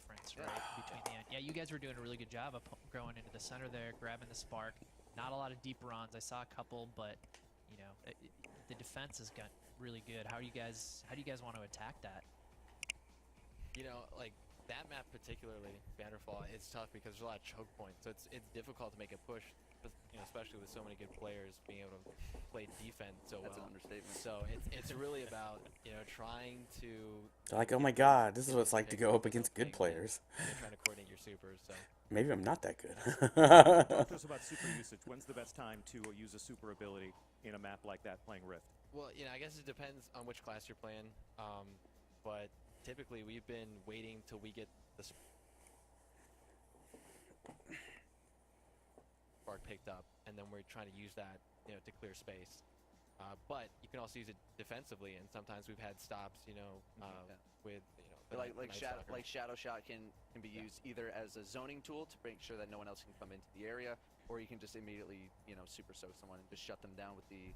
difference, right? Between the end. Yeah, you guys were doing a really good job of growing into the center there, grabbing the spark. Not a lot of deep runs. I saw a couple, but you know, the defense has got really good. How do you guys want to attack that? You know, like that map particularly, Vanderfall, it's tough because there's a lot of choke points. So it's difficult to make a push, but, you know, especially with so many good players being able to play defense so That's well. an understatement. So it's really about, you know, trying to Like, oh my god, this is what it's like to go up against good players. And trying to coordinate your supers. So Maybe I'm not that good. Talk to us about super usage. When's the best time to use a super ability in a map like that playing Rift? well, you know, I guess it depends on which class you're playing. But typically we've been waiting till we get the spark picked up, and then we're trying to use that, you know, to clear space. But you can also use it defensively, and sometimes we've had stops, you know, with, you know, Like Shadow Shot can be used either as a zoning tool to make sure that no one else can come into the area, or you can just immediately, you know, super soak someone and just shut them down with the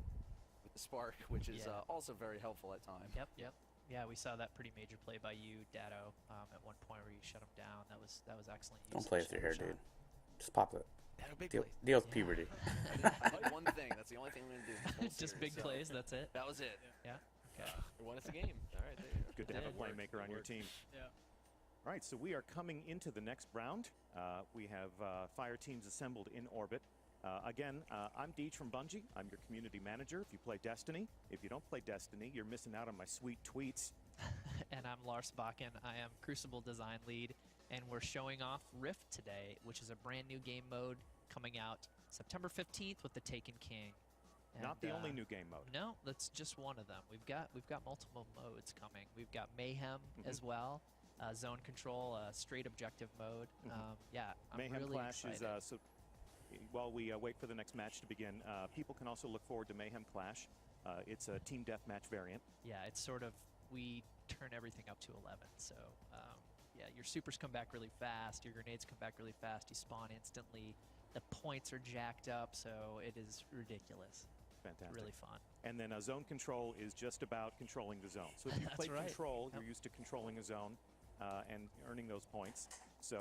spark, which is also very helpful at times. Yep. Yeah, we saw that pretty major play by you, Dado, at one point where you shut him down. That was excellent. Don't play with your hair, dude. Just pop it. Deal with puberty. One thing. That's the only thing I'm going to do. This whole Just series, big plays, that's it? That was it. Yeah. Okay. We won us a game. All right. There you go. Good to have a playmaker on your team. Yeah. All right, so we are coming into the next round. We have fire teams assembled in orbit. Again, I'm Deej from Bungie. I'm your community manager if you play Destiny. If you don't play Destiny, you're missing out on my sweet tweets. And I'm Lars Bakken. I am Crucible Design Lead, and we're showing off Rift today, which is a brand new game mode coming out September 15th with the Taken King. And, Not the only new game mode. No, that's just one of them. We've got multiple modes coming. We've got Mayhem as well, Zone Control, straight objective mode. Yeah, I'm Mayhem really Clash excited. is so. While we wait for the next match to begin, people can also look forward to Mayhem Clash. It's a team deathmatch variant. Yeah, it's sort of, we turn everything up to 11. So, yeah, your supers come back really fast. Your grenades come back really fast. You spawn instantly. The points are jacked up, so it is ridiculous. Fantastic. Really fun. And then Zone Control is just about controlling the zone. So if you play right. Control, you're used to controlling a zone and earning those points. So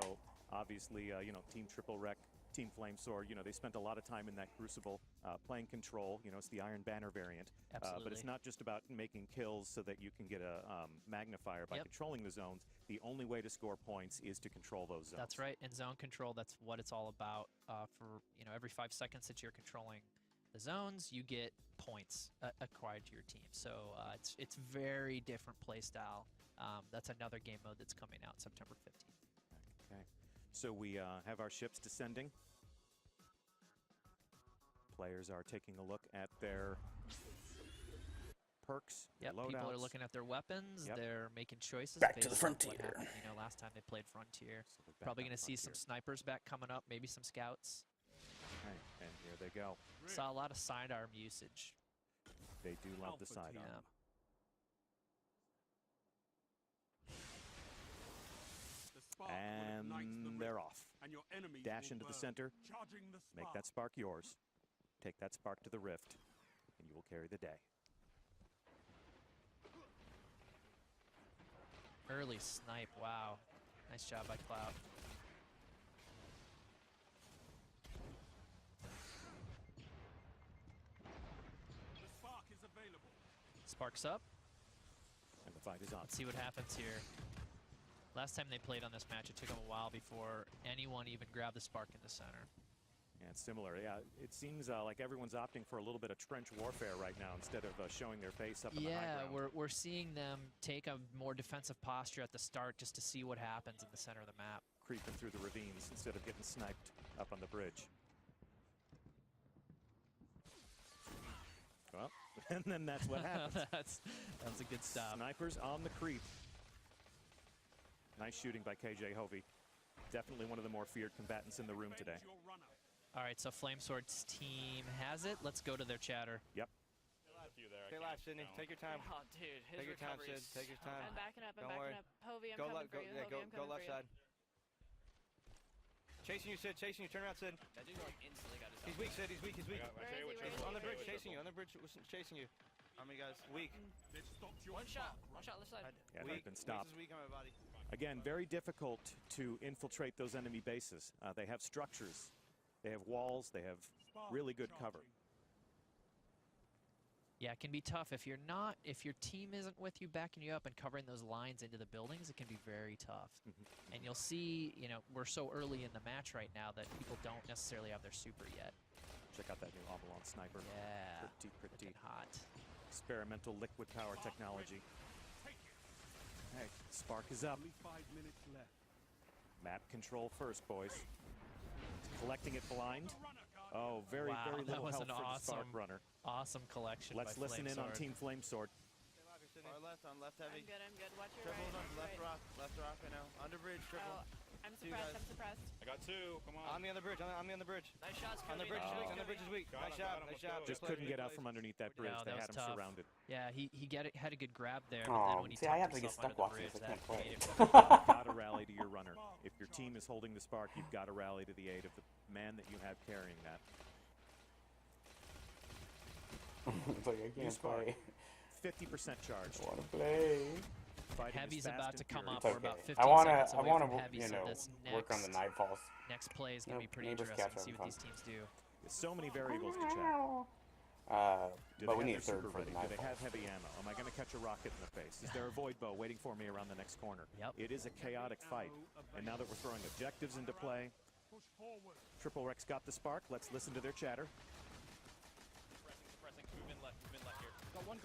obviously, you know, Team Triple Wreck, Team Flamesword, you know, they spent a lot of time in that Crucible playing Control. You know, it's the Iron Banner variant. Absolutely. But it's not just about making kills so that you can get a magnifier by controlling the zones. The only way to score points is to control those zones. That's right. In Zone Control, that's what it's all about. For, you know, every 5 seconds that you're controlling the zones, you get points acquired to your team. So it's very different play style. That's another game mode that's coming out September 15th. Okay. So we have our ships descending. Players are taking a look at their perks, Yep, loadouts. people are looking at their weapons. Yep. They're making choices. Back to the based on what frontier. happened, you know, last time they played Frontier. So we're back Probably on going to see some Frontier. snipers back coming up, maybe some scouts. Okay, and here they go. Saw a lot of sidearm usage. They do love the sidearm. Yeah. And they're off. Dash into the center. Make that spark yours. Take that spark to the rift, and you will carry the day. Early snipe, wow. Nice job by Cloud. Sparks up. And the fight is on. Let's see what happens here. Last time they played on this match, it took them a while before anyone even grabbed the spark in the center. Yeah, it's similar. Yeah, it seems like everyone's opting for a little bit of trench warfare right now instead of showing their face up in the high ground. We're seeing them take a more defensive posture at the start just to see what happens in the center of the map. Creeping through the ravines instead of getting sniped up on the bridge. Well, and then that's what happens. that was a good stop. Snipers on the creep. Nice shooting by KJ Hovey. Definitely one of the more feared combatants in the room today. All right, so Flamesword's team has it. Let's go to their chatter. Yep. Stay alive, Sydney. Take your time. Oh, dude, his Take your time, recovery Sid. is Take your so time. bad. I'm backing up. I'm Don't backing worry. up. Hovey, I'm Go coming left. for Go, you. yeah, Hovey, I'm go coming left for you. side. Chasing you, Sid. Chasing you. Turn around, Sid. That dude like instantly got his. He's weak, Sid. He's weak. He's weak. Where is he? Where is he? On the bridge, chasing you. On the bridge, chasing you. How many guys? Weak. One shot left side. Yeah, Weak. they've been stopped. Weak is weak on my body. Again, very difficult to infiltrate those enemy bases. They have structures, they have walls, they have really good cover. Yeah, it can be tough if your team isn't with you, backing you up and covering those lines into the buildings. It can be very tough. And you'll see, we're so early in the match right now that people don't necessarily have their super yet. Check out that new Avalon sniper. Yeah, Pretty looking hot. experimental liquid power technology. Hey, spark is up. Only 5 minutes left. Map control first, boys. Collecting it blind. Oh, very Wow, that little was help an for the Spark awesome runner. Awesome collection. Let's by listen in on Flamesword. Team Flamesword. Far left, on left heavy. I'm good. Watch your Triple right. left rock right now. Under bridge, triple. Oh, I'm Two suppressed. guys. I'm suppressed. I got 2. Come on. On me on the bridge. On me on the bridge. Nice shots, On the bridge is weak. On the bridge is weak. Got Nice him, shot. got him, Nice let's shot. go. Just Good couldn't play, get good out play. from underneath that bridge. No, They that had was him tough. surrounded. Yeah, he had a good grab there, but then Oh, when he see, I tucked have to get himself stuck under the watching bridge, this. I that can't play. made it You've got to rally to your runner. If your team is holding the Spark, you've got to rally to the aid of the man that you have carrying that. It's like, I can't Spark. play. 50% charged. I want to play. Fighting as Heavy's fast about and to come furious. up. It's We're about okay. 15 I want seconds to, away from Heavy, you so know, this work on the Nightfalls. next play is going to be Nope, pretty neighbors interesting catch to see what having these teams do. There's so many variables to check. Do But they we have need a their third super for ready? the Do they have Nightfalls. heavy ammo? Am I going to catch a rocket in the face? Is there a void bow waiting for me around the next corner? Yep. It is a chaotic fight. And now that we're throwing objectives into play, Push forward. Triple Rex got the Spark. Let's listen to their chatter. Suppressing. Move in left here. Go one.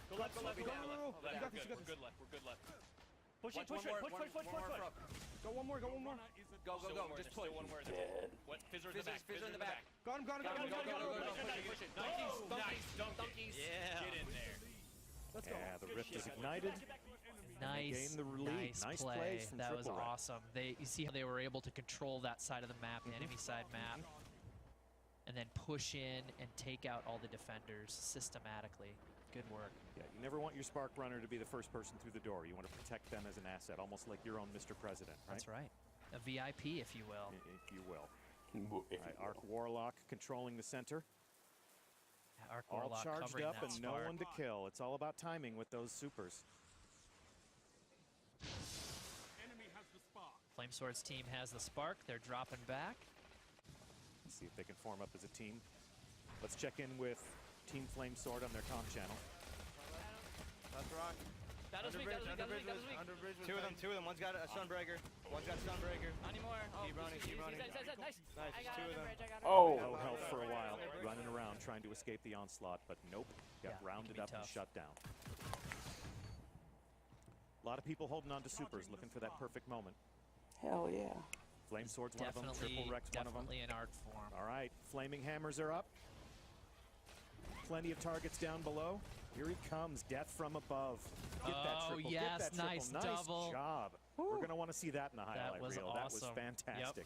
Go left, go left. Go. Left, You got this, you got we're this. good left. Push it, One push it. more, Push. one more up. Go one more. Go. Still Just one more, push. still one more. Dead. What? Fizzer in the back. Fizzer in the back. Got him. Go. Push it. Donkeys. Yeah. Get in there. Let's go. Yeah, the rift is ignited. Nice, gain the lead. Nice play. plays from That was Triple Rex. awesome. You see how they were able to control that side of the map, the enemy side map, and then push in and take out all the defenders systematically. Good work. Yeah, you never want your Spark Runner to be the first person through the door. You want to protect them as an asset, almost like your own Mr. President, right? That's right. A VIP, if you will. If you will. If All right, you Arc will. Warlock controlling the center. Arc All Warlock charged covering up that and no spark. one to kill. It's all about timing with those supers. Enemy has the spark. Flamesword's team has the spark. They're dropping back. Let's see if they can form up as a team. Let's check in with Team Flamesword on their comm channel. Left rock. That was weak. That was weak. That was weak. That was weak. Under bridge. Two of them. One's got a Sunbreaker. One's got a Sunbreaker. Not anymore. Oh, Keep running, keep running. Nice. Nice, I got two it on of the them. bridge. I got it. Oh. No help for a while, running around trying to escape the onslaught, but nope, got Yeah, it rounded can be up and tough. shut down. A lot of people holding on to supers, looking for that perfect moment. Hell yeah. Flamesword's one of them, Triple Rex one of them. Definitely an art form. All right, flaming hammers are up. Plenty of targets down below. Here he comes, death from above. Get that Oh, triple, yes, get that triple. nice Nice double. job. We're going to want to see that in the highlight was reel. That was awesome. Yep. fantastic.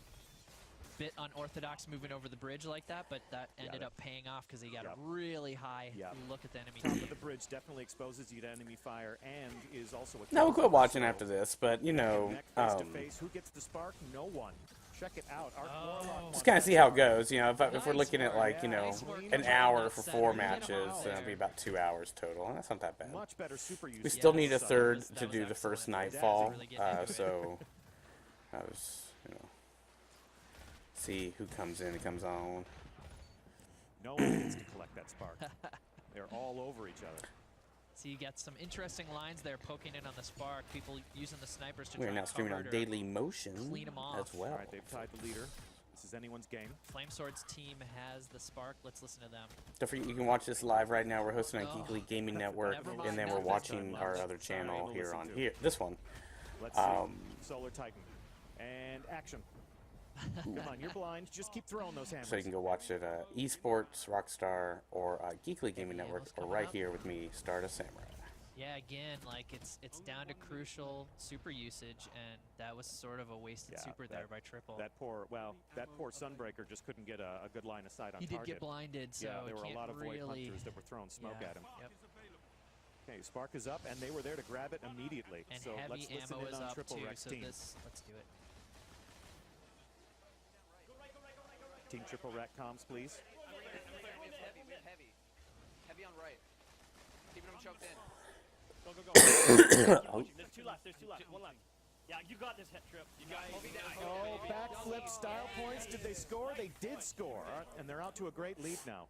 Bit unorthodox moving over the bridge like that, but that ended that- up paying off because he got Yep. a really high Yep. look at the enemy Top team. of the bridge definitely exposes you to enemy fire and is also a No, we'll quit watching so after this, but, you know, neck face to face. Who gets the spark? No one. Check it out. Arc Warlock just kind of see how it goes. You know, if we're Nice looking at, work. like, you know, Nice work an controlling hour that for center. 4 Get him matches, out it'll there. be about 2 hours total. And that's not that bad. much better super use. We still Yeah, need a that was- third that to was do the first excellent. Nightfall, Really getting into it. so that was, you know, see who comes in and comes on. No one gets to collect that spark. They're all over each other. So you got some interesting lines there poking in on the spark. People using the snipers to We are try now and streaming cover on it or Daily Motion clean 'em off. as well. All right, they've tied the leader. This is anyone's game. Flamesword's team has the spark. Let's listen to them. Don't forget, you can watch this live right now. We're hosting on Oh, Geekly Gaming Network, never and mind, then not we're this watching time. our other Sorry, channel we'll here listen on to here. it. This one. Let's see. Um, Solar Titan. And action. Come on, you're blind. Just keep throwing those hammers. So you can go watch it Esports, Rockstar, or Geekly Gaming Yeah, Network, what's or coming right up? here with me, Stardust Samurai. Yeah, again, like it's down to crucial super usage, and that was sort of a wasted Yeah, super there by Triple. That poor Sunbreaker just couldn't get a good line of sight on He did target. get blinded, so yeah, he there were a can't lot of void really. hunters that were throwing smoke Yeah, at him. Yep. Okay, spark is up, and they were there to grab it immediately. And so heavy let's listen ammo in is on up Triple too, Rex so team. let's do it. Team Triple Rex comms, please. We have heavy. Heavy on right. Keeping him choked in. Go, go, go. Keep Oh. pushing. There's two left. There's two left. One left. Yeah, you got this hit trip. You got it. Oh, backflip style points. Did they score? They did score. And they're out to a great lead now.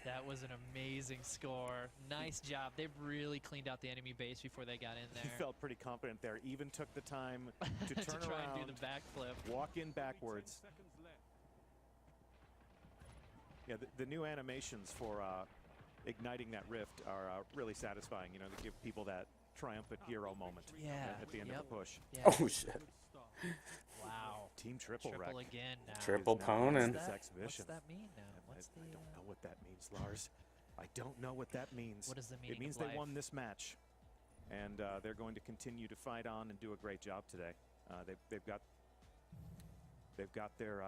That was an amazing score. Nice job. They've really cleaned out the enemy base before they got in He there. felt pretty confident there. Even took the time to to turn try around, and do the backflip. walk in backwards. Seconds left. Yeah, the new animations for igniting that rift are really satisfying. You know, they give people that triumphant hero moment Yeah. at the end of the push. Yeah. Oh shit. Good start. Oh, Wow. Team Triple Triple Wreck again now. Triple is now Ponin. in What's this that, exhibition. what's that mean now? What's I the? don't know what that means, Lars. I don't know what that means. What is the It meaning means of they life? won this match, and they're going to continue to fight on and do a great job today. They've got their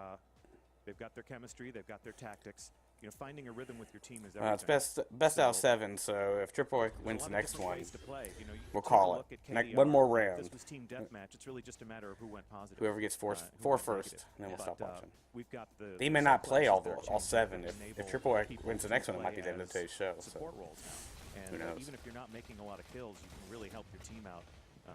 chemistry, they've got their tactics. You know, finding a rhythm with your team is everything. It's best out of 7, so if Triple Wreck There's a wins lot the of next different one, ways to play. You know, you we'll take a call look it. at KDR. One more If round. This was team deathmatch. It's really just a matter of who went positive. Whoever gets four who went first, negative. and then we'll But, stop watching. We've got the. They the may not play all sub-classes that are all changing 7. that If enable Triple Wreck people wins the to next one, it might play be the end of as today's show. So support roles now. And Who knows? even if you're not making a lot of kills, you can really help your team out.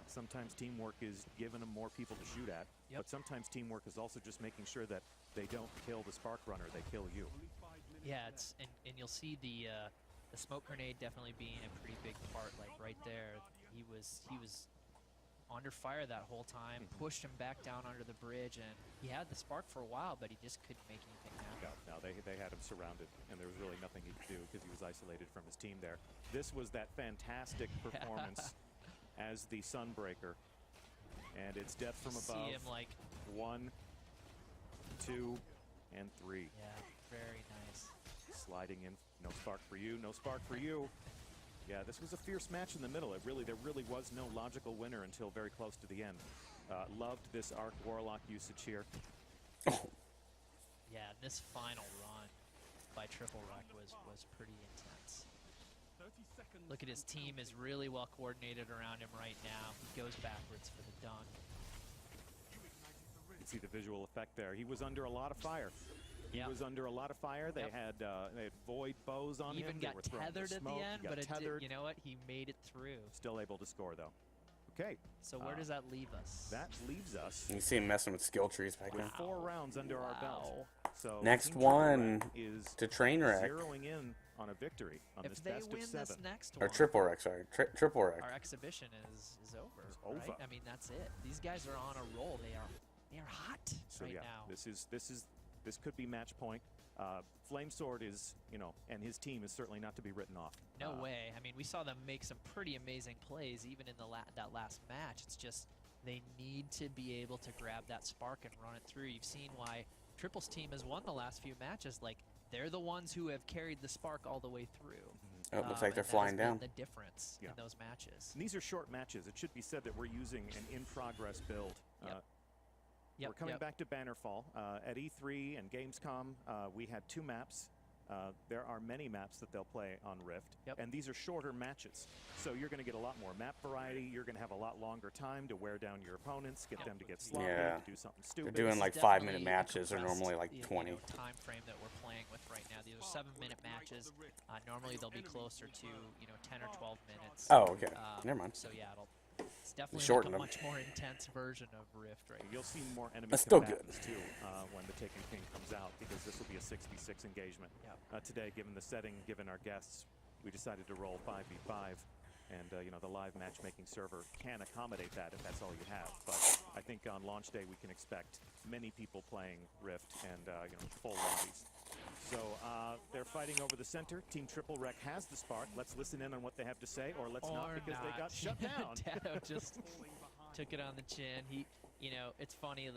Sometimes teamwork is giving them more people to shoot at, Yep. but sometimes teamwork is also just making sure that they don't kill the spark runner, they kill you. Only 5 minutes Yeah, left. it's and you'll see the smoke grenade definitely being a pretty big part. Like right there, he was under fire that whole time. Pushed him back down under the bridge, and he had the spark for a while, but he just couldn't make anything happen. No, they had him surrounded, and there was really nothing he could do because he was isolated from his team there. This was that fantastic performance as the Sunbreaker, and it's death from You above. see him like 1, 2, and 3. yeah, very nice. Sliding in, no spark for you, no spark for you. Yeah, this was a fierce match in the middle. There really was no logical winner until very close to the end. Loved this Arc Warlock usage here. Yeah, this final run by Triple Wreck was pretty intense. 30 seconds. Look at his team is really well coordinated around him right now. He goes backwards for the dunk. You ignited the You rift. can see the visual effect there. He was under a lot of fire. He Yep. was under a lot of fire. They Yep. had void bows on Even him. They got were throwing tethered at smoke. the end, He got but it did, tethered. you know what? He made it through. Still able to score though. Okay, So where does that leave us? that leaves us you can see him messing with skill trees back with there. 4 rounds under our belt. So Next Team Triple one Wreck is to Trainwreck. zeroing in on a victory on If this they best win of 7. this next Or one, Triple Wreck, sorry. Triple Wreck. our exhibition is over. It's over. Right? I mean, that's it. These guys are on a roll. They are hot So right yeah, now. this could be match point. Flamesword is, and his team is certainly not to be written off. No way. I mean, we saw them make some pretty amazing plays even in that last match. It's just they need to be able to grab that spark and run it through. You've seen why Triple's team has won the last few matches. Like, they're the ones who have carried the spark all the way through. Oh, it looks like and they're that has flying been down. the difference Yeah. in those matches. And these are short matches. It should be said that we're using an in-progress build. Yep, We're coming yep. back to Bannerfall. At E3 and Gamescom, we had 2 maps. There are many maps that they'll play on Rift, Yep. and these are shorter matches. So you're going to get a lot more map variety. You're going to have a lot longer time to wear down your opponents, get them to get sloppy, Yeah. to do something They're stupid. doing This is like 5-minute definitely a matches are compressed, normally like 20. time frame that we're playing with right now. These are 7-minute matches. Normally they'll be closer to 10 or 12 minutes. Oh, okay. Never mind. So yeah, it's definitely shortened like a them. much more intense version of Rift right now. You'll see more enemy That's still good. combatants too when the Taken King comes out, because this will be a 6v6 engagement. Yep. Today, given the setting, given our guests, we decided to roll 5v5, and the live matchmaking server can accommodate that if that's all you have. But I think on launch day we can expect many people playing Rift and full lobbies. So they're fighting over the center. Team Triple Wreck has the spark. Let's listen in on what they have to say, or let's not, Or because they got shut down. Dado just took it on the chin. It's funny.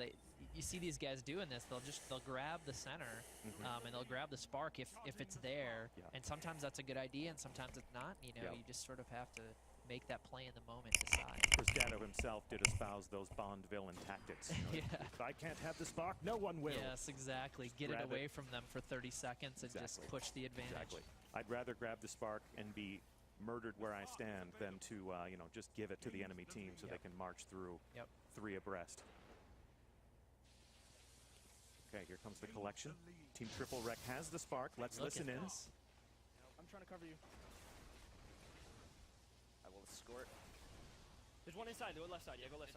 You see these guys doing this. They'll grab the center, and they'll grab the spark if it's there. Yeah. And sometimes that's a good idea, and sometimes it's not. Yeah. You just sort of have to make that play in the moment, decide. Of course, Dado himself did espouse those Bond villain tactics. Yeah. If I can't have the spark, no one will. Yes, exactly. Get it grab away it. from them for 30 seconds and just Exactly. push the advantage. Exactly. I'd rather grab the spark and be murdered where I stand than to, just give it to the enemy team so they Yep. can march through Yep. 3 abreast. Okay, here comes the collection. Team Triple Wreck has the spark. Let's Look listen at in. this. I'm trying to cover you. I will escort. There's one inside. Go left side. Yeah, go left side.